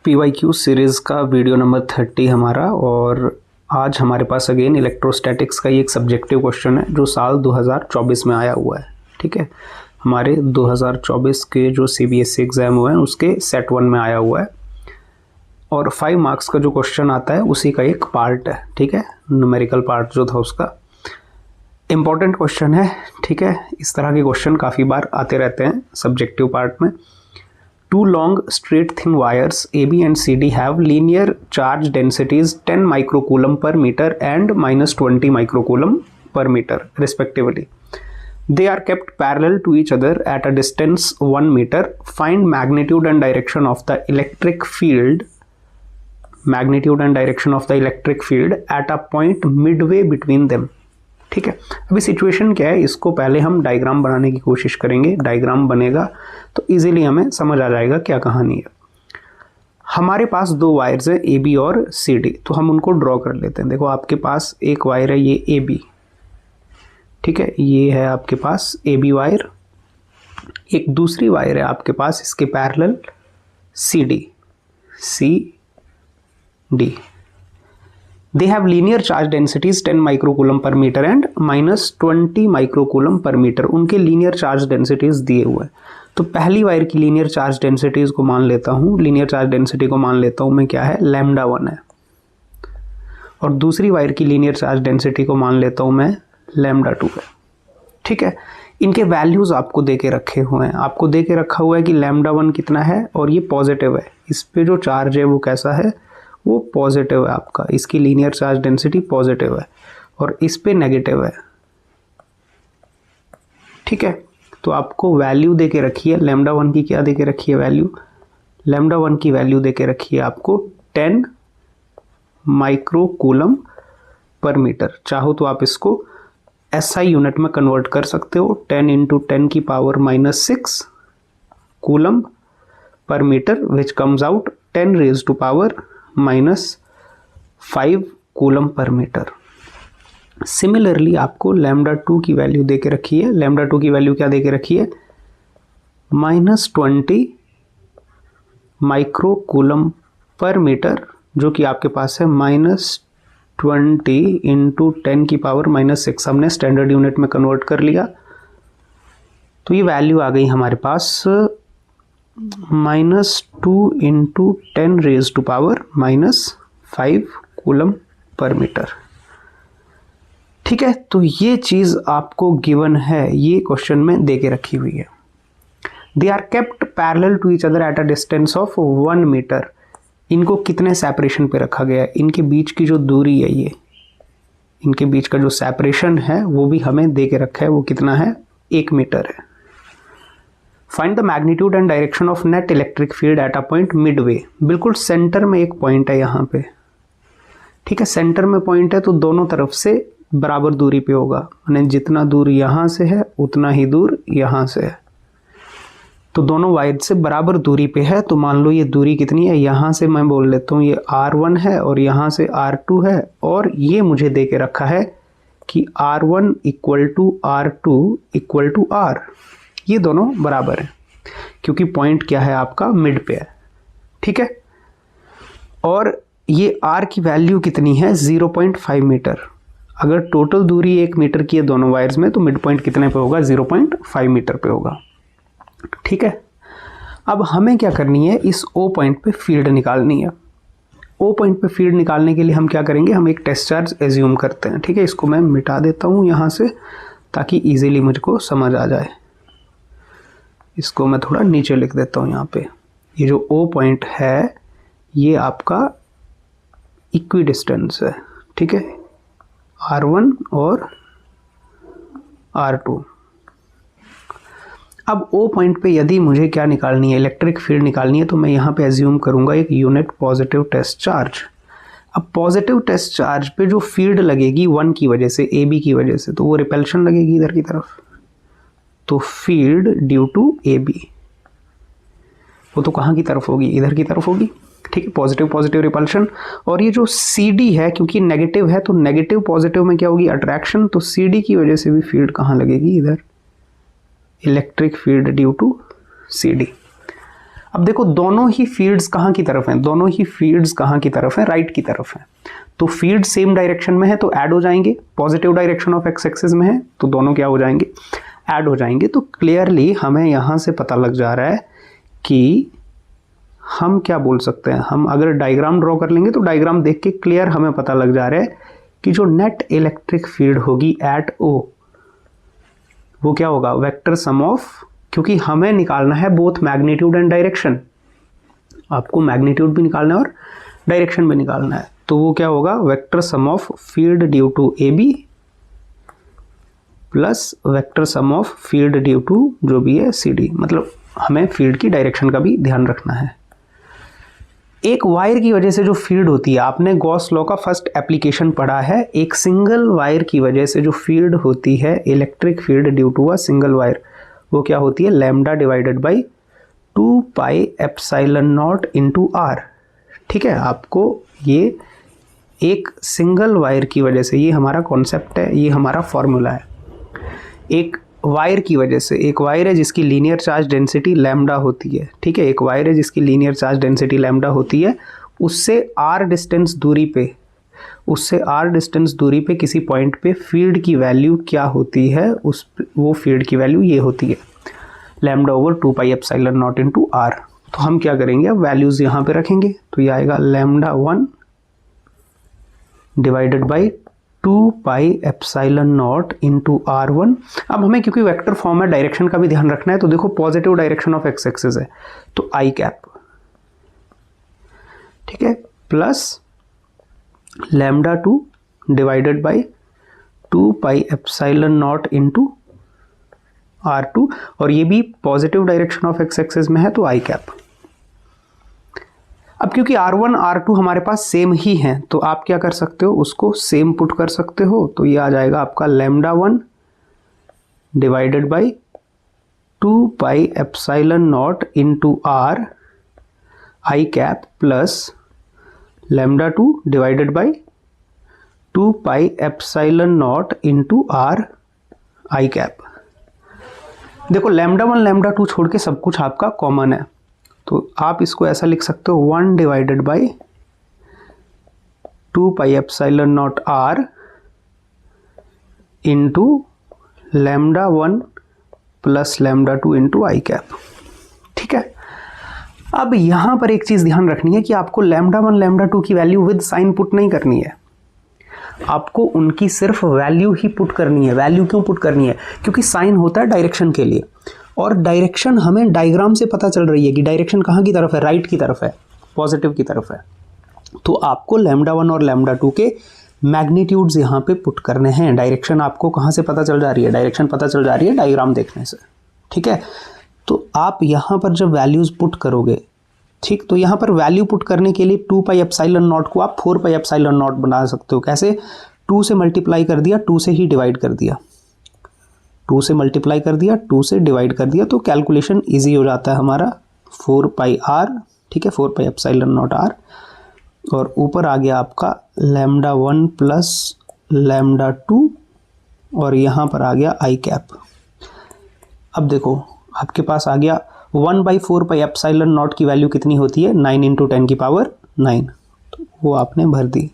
PYQ series का video number 30 हमारा। और आज हमारे पास अगेन इलेक्ट्रोस्टैटिक्स का ये एक सब्जेक्टिव क्वेश्चन है जो साल 2024 में आया हुआ है। ठीक है, हमारे 2024 के जो CBSE एग्ज़ाम हुए हैं उसके सेट 1 में आया हुआ है और 5 मार्क्स का जो क्वेश्चन आता है उसी का एक पार्ट है। ठीक है, न्यूमेरिकल पार्ट जो था उसका इम्पॉर्टेंट क्वेश्चन है। ठीक है, इस तरह के क्वेश्चन काफ़ी बार आते रहते हैं सब्जेक्टिव पार्ट में। Two long straight thin wires AB and CD have linear charge densities 10 microcoulomb per meter and -20 microcoulomb per meter respectively. They are kept parallel to each other at a distance 1 meter. Find magnitude and direction of the electric field. Magnitude and direction of the electric field at a point midway between them. ठीक है, अभी situation क्या है, इसको पहले हम diagram बनाने की कोशिश करेंगे। डायग्राम बनेगा तो इजीली हमें समझ आ जाएगा क्या कहानी है। हमारे पास दो वायर्स हैं AB और CD, तो हम उनको ड्रॉ कर लेते हैं। देखो आपके पास एक वायर है ये AB, ठीक है, ये है आपके पास AB वायर। एक दूसरी वायर है आपके पास इसके parallel CD। They have linear charge densities 10 microcoulomb per meter and -20 microcoulomb per meter। उनके linear charge densities दिए हुए हैं। तो पहली वायर की linear charge densities को मान लेता हूँ, linear charge density को मान लेता हूँ मैं क्या है, λ1 है। और दूसरी वायर की linear charge density को मान लेता हूँ मैं λ2 है। ठीक है, इनके वैल्यूज़ आपको दे के रखे हुए हैं। आपको दे के रखा हुआ है कि λ1 कितना है और ये पॉजिटिव है। इस पे जो चार्ज है वो कैसा है, वो पॉजिटिव है आपका। इसकी लीनियर चार्ज डेंसिटी पॉजिटिव है और इस पे नेगेटिव है। ठीक है, तो आपको वैल्यू दे के रखी है λ1 की, क्या दे के रखी है वैल्यू, λ1 की वैल्यू दे के रखी है आपको 10 माइक्रोकूलम पर मीटर। चाहो तो आप इसको SI यूनिट में कन्वर्ट कर सकते हो, 10 इंटू 10 की power -6 coulomb per metre, which comes out 10 raise to power -5 coulomb per metre. Similarly आपको λ2 की वैल्यू दे के रखी है। λ2 की वैल्यू क्या दे के रखी है, -20 माइक्रोकूलम पर मीटर, जो कि आपके पास है -20 इंटू 10 की पावर -6। हमने स्टैंडर्ड यूनिट में कन्वर्ट कर लिया तो ये वैल्यू आ गई हमारे पास -2 into 10 raise to power -5 coulomb per metre. ठीक है, तो ये चीज़ आपको गिवन है, ये क्वेश्चन में दे के रखी हुई है। They are kept parallel to each other at a distance of 1 metre. इनको कितने सेपरेशन पे रखा गया है, इनके बीच की जो दूरी है, ये इनके बीच का जो सेपरेशन है वो भी हमें दे के रखा है। वो कितना है, 1 मीटर है। Find the magnitude and direction of net electric field at a point Midway. बिल्कुल सेंटर में एक पॉइंट है यहाँ पे। ठीक है, सेंटर में पॉइंट है तो दोनों तरफ से बराबर दूरी पे होगा, यानी जितना दूर यहाँ से है उतना ही दूर यहाँ से है। तो दोनों वायर से बराबर दूरी पे है। तो मान लो ये दूरी कितनी है, यहाँ से मैं बोल लेता हूँ ये R1 है और यहाँ से R2 है, और ये मुझे दे के रखा है कि R1 equal to R2 equal to R। ये दोनों बराबर हैं क्योंकि पॉइंट क्या है आपका, मिड पे है। ठीक है, और ये R की वैल्यू कितनी है, 0.5 मीटर। अगर टोटल दूरी 1 मीटर की है दोनों वायर्स में तो मिड पॉइंट कितने पे होगा, 0.5 मीटर पे होगा। ठीक है, अब हमें क्या करनी है, इस O पॉइंट पे फील्ड निकालनी है। O पॉइंट पे फील्ड निकालने के लिए हम क्या करेंगे, हम एक टेस्ट चार्ज एज्यूम करते हैं। ठीक है, इसको मैं मिटा देता हूँ यहाँ से ताकि इजीली मुझको समझ आ जाए। इसको मैं थोड़ा नीचे लिख देता हूँ यहाँ पे। ये जो O पॉइंट है ये आपका इक्वी डिस्टेंस है। ठीक है, R1 और R2। अब O पॉइंट पे यदि मुझे क्या निकालनी है, इलेक्ट्रिक फील्ड निकालनी है, तो मैं यहाँ पे एज्यूम करूँगा एक यूनिट पॉजिटिव टेस्ट चार्ज। अब पॉजिटिव टेस्ट चार्ज पे जो फील्ड लगेगी 1 की वजह से, AB की वजह से, तो वो रिपल्शन लगेगी इधर की तरफ। तो फील्ड ड्यू टू AB वो तो कहाँ की तरफ होगी, इधर की तरफ होगी। ठीक है, पॉजिटिव पॉजिटिव रिपल्शन। और ये जो CD है क्योंकि नेगेटिव है तो नेगेटिव पॉजिटिव में क्या होगी, अट्रैक्शन। तो CD की वजह से भी फील्ड कहाँ लगेगी, इधर, electric field due to CD। अब देखो दोनों ही फील्ड्स कहाँ की तरफ हैं, दोनों ही फील्ड्स कहाँ की तरफ हैं, राइट की तरफ हैं। तो फील्ड सेम डायरेक्शन में है तो ऐड हो जाएंगे, positive direction of x axis में है तो दोनों क्या हो जाएंगे, ऐड हो जाएंगे। तो क्लियरली हमें यहाँ से पता लग जा रहा है कि हम क्या बोल सकते हैं, हम अगर डायग्राम ड्रॉ कर लेंगे तो डायग्राम देख के क्लियर हमें पता लग जा रहा है कि जो नेट इलेक्ट्रिक फील्ड होगी एट ओ वो क्या होगा, वेक्टर सम ऑफ, क्योंकि हमें निकालना है बोथ मैग्नीट्यूड एंड डायरेक्शन, आपको मैग्नीट्यूड भी निकालना है और डायरेक्शन भी निकालना है, तो वो क्या होगा, vector sum of field due to A B plus vector sum of field due to जो भी है सी डी। मतलब हमें फील्ड की डायरेक्शन का भी ध्यान रखना है। एक वायर की वजह से जो फील्ड होती है, आपने गॉस लॉ का फर्स्ट एप्लीकेशन पढ़ा है, एक सिंगल वायर की वजह से जो फील्ड होती है, electric field due to a single wire, वो क्या होती है, lambda divided by 2 pi epsilon naught into R. ठीक है, आपको ये एक सिंगल वायर की वजह से, ये हमारा कॉन्सेप्ट है, ये हमारा फॉर्मूला है। एक वायर की वजह से, एक वायर है जिसकी लीनियर चार्ज डेंसिटी लैम्डा होती है, ठीक है, एक वायर है जिसकी लीनियर चार्ज डेंसिटी लैम्डा होती है, उससे आर डिस्टेंस दूरी पे, उससे आर डिस्टेंस दूरी पे किसी पॉइंट पे फील्ड की वैल्यू क्या होती है, वो फील्ड की वैल्यू ये होती है lambda over 2 pi epsilon naught into R. तो हम क्या करेंगे, अब वैल्यूज यहाँ पे रखेंगे, तो ये आएगा lambda 1 divided by 2 pi epsilon not into R1। अब हमें क्योंकि वेक्टर फॉर्म है, डायरेक्शन का भी ध्यान रखना है, तो देखो positive direction of x axis है तो आई कैप, ठीक है, plus lambda 2 divided by 2 pi epsilon not into R2, और ये भी positive direction of x axis में है तो आई कैप। अब क्योंकि R1 R2 हमारे पास सेम ही हैं तो आप क्या कर सकते हो, उसको सेम पुट कर सकते हो, तो ये आ जाएगा आपका lambda 1 divided by 2 pi epsilon naught into R I cap plus lambda 2 divided by 2 pi epsilon naught into R I cap. देखो लैम्डा 1 लैम्डा 2 छोड़ के सब कुछ आपका कॉमन है, तो आप इसको ऐसा लिख सकते हो 1 divided by 2 pi epsilon not R into lambda 1 plus lambda 2 into I cap. ठीक है, अब यहां पर एक चीज ध्यान रखनी है कि आपको लैम्डा 1 लैम्डा 2 की वैल्यू विद साइन पुट नहीं करनी है, आपको उनकी सिर्फ वैल्यू ही पुट करनी है। वैल्यू क्यों पुट करनी है, क्योंकि साइन होता है डायरेक्शन के लिए, और डायरेक्शन हमें डायग्राम से पता चल रही है कि डायरेक्शन कहाँ की तरफ है, राइट की तरफ है, पॉजिटिव की तरफ है। तो आपको लैम्डा 1 और लैम्डा 2 के मैग्नीट्यूड्स यहाँ पे पुट करने हैं। डायरेक्शन आपको कहाँ से पता चल जा रही है, डायरेक्शन पता चल जा रही है डायग्राम देखने से। ठीक है, तो आप यहाँ पर जब वैल्यूज पुट करोगे, ठीक, तो यहाँ पर वैल्यू पुट करने के लिए 2 पाई एप्सिलॉन नॉट को आप 4 पाई एप्सिलॉन नॉट बना सकते हो। कैसे, 2 से मल्टीप्लाई कर दिया, 2 से ही डिवाइड कर दिया, 2 से मल्टीप्लाई कर दिया, 2 से डिवाइड कर दिया, तो कैलकुलेशन इजी हो जाता है हमारा। 4 पाई आर, ठीक है, 4 पाई एप्सिलॉन नॉट आर, और ऊपर आ गया आपका लैम्डा 1 प्लस लैम्डा 2, और यहाँ पर आ गया आई कैप। अब देखो आपके पास आ गया 1/4 पाई एप्सिलॉन नॉट की वैल्यू कितनी होती है, 9 इंटू 10 की पावर 9, तो वो आपने भर दी।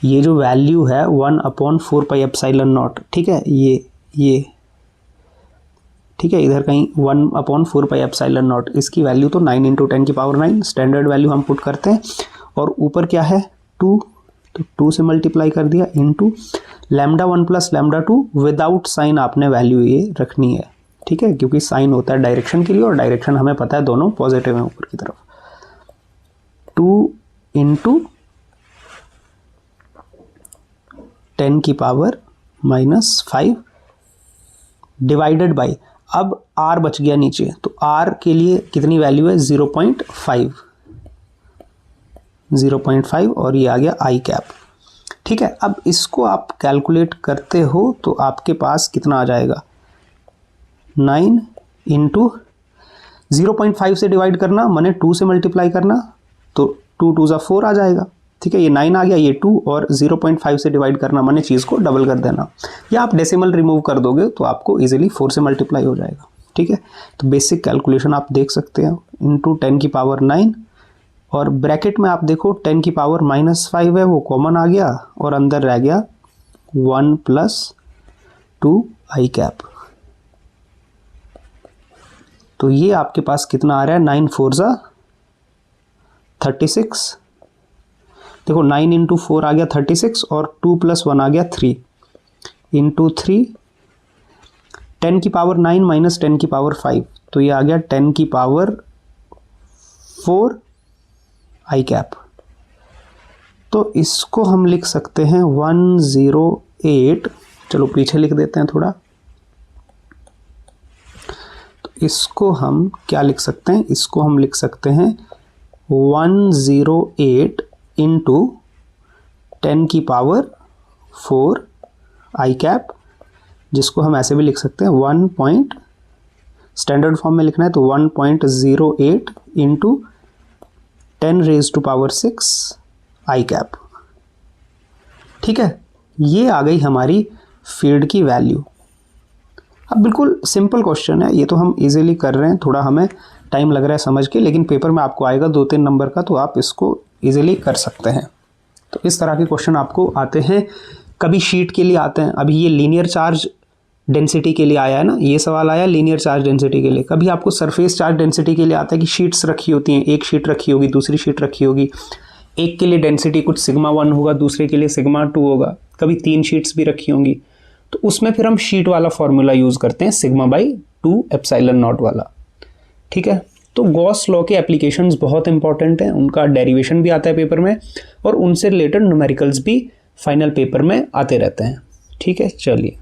ये जो वैल्यू है 1/4 पाई एप्सिलॉन नॉट, ठीक है, ये ठीक है, इधर कहीं 1/4 पाई एप्सिलॉन नॉट, इसकी वैल्यू तो 9 इंटू 10 की पावर 9 स्टैंडर्ड वैल्यू हम पुट करते हैं, और ऊपर क्या है 2, तो 2 से मल्टीप्लाई कर दिया into lambda 1 plus lambda 2, without sign आपने वैल्यू ये रखनी है। ठीक है, क्योंकि साइन होता है डायरेक्शन के लिए, और डायरेक्शन हमें पता है दोनों पॉजिटिव है ऊपर की तरफ। 2 इंटू 10 की पावर -5 डिवाइडेड बाई, अब r बच गया नीचे, तो r के लिए कितनी वैल्यू है, 0.5, और ये आ गया आई कैप। ठीक है, अब इसको आप कैलकुलेट करते हो तो आपके पास कितना आ जाएगा, 9 इंटू 0.5 से डिवाइड करना माने 2 से मल्टीप्लाई करना, तो 2 2 4 आ जाएगा। ठीक है, ये 9 आ गया, ये 2, और 0.5 से डिवाइड करना माने चीज़ को डबल कर देना, या आप डेसिमल रिमूव कर दोगे तो आपको इजीली 4 से मल्टीप्लाई हो जाएगा। ठीक है, तो बेसिक कैलकुलेशन आप देख सकते हैं, इंटू 10 की पावर 9 और ब्रैकेट में आप देखो 10 की पावर -5 है, वो कॉमन आ गया और अंदर रह गया 1 + 2i कैप। तो ये आपके पास कितना आ रहा है, 9 4 ज़ा 36। देखो 9 × 4 आ गया 36 और 2 + 1 आ गया 3 इंटू 3, 10 की पावर 9 माइनस 10 की पावर 5, तो ये आ गया 10 की पावर 4 आई कैप। तो इसको हम लिख सकते हैं 108, चलो पीछे लिख देते हैं थोड़ा, तो इसको हम क्या लिख सकते हैं, इसको हम लिख सकते हैं 108 इंटू 10 की पावर 4 आई कैप, जिसको हम ऐसे भी लिख सकते हैं 1 स्टैंडर्ड फॉर्म में लिखना है तो 1.08 इंटू 10⁻⁶ आई कैप। ठीक है, ये आ गई हमारी फील्ड की वैल्यू। अब बिल्कुल सिंपल क्वेश्चन है, ये तो हम इजीली कर रहे हैं, थोड़ा हमें टाइम लग रहा है समझ के, लेकिन पेपर में आपको आएगा 2-3 नंबर का, तो आप इसको इजीली कर सकते हैं। तो इस तरह के क्वेश्चन आपको आते हैं, कभी शीट के लिए आते हैं। अभी ये लीनियर चार्ज डेंसिटी के लिए आया है ना, ये सवाल आया लीनियर चार्ज डेंसिटी के लिए। कभी आपको सरफेस चार्ज डेंसिटी के लिए आता है कि शीट्स रखी होती हैं, एक शीट रखी होगी, दूसरी शीट रखी होगी, एक के लिए डेंसिटी कुछ σ1 होगा, दूसरे के लिए σ2 होगा, कभी 3 शीट्स भी रखी होंगी, तो उसमें फिर हम शीट वाला फॉर्मूला यूज करते हैं, σ/2 ε0 वाला। ठीक है, तो गॉस लॉ के एप्लीकेशंस बहुत इंपॉर्टेंट हैं, उनका डेरिवेशन भी आता है पेपर में और उनसे रिलेटेड न्यूमेरिकल्स भी फाइनल पेपर में आते रहते हैं। ठीक है, चलिए।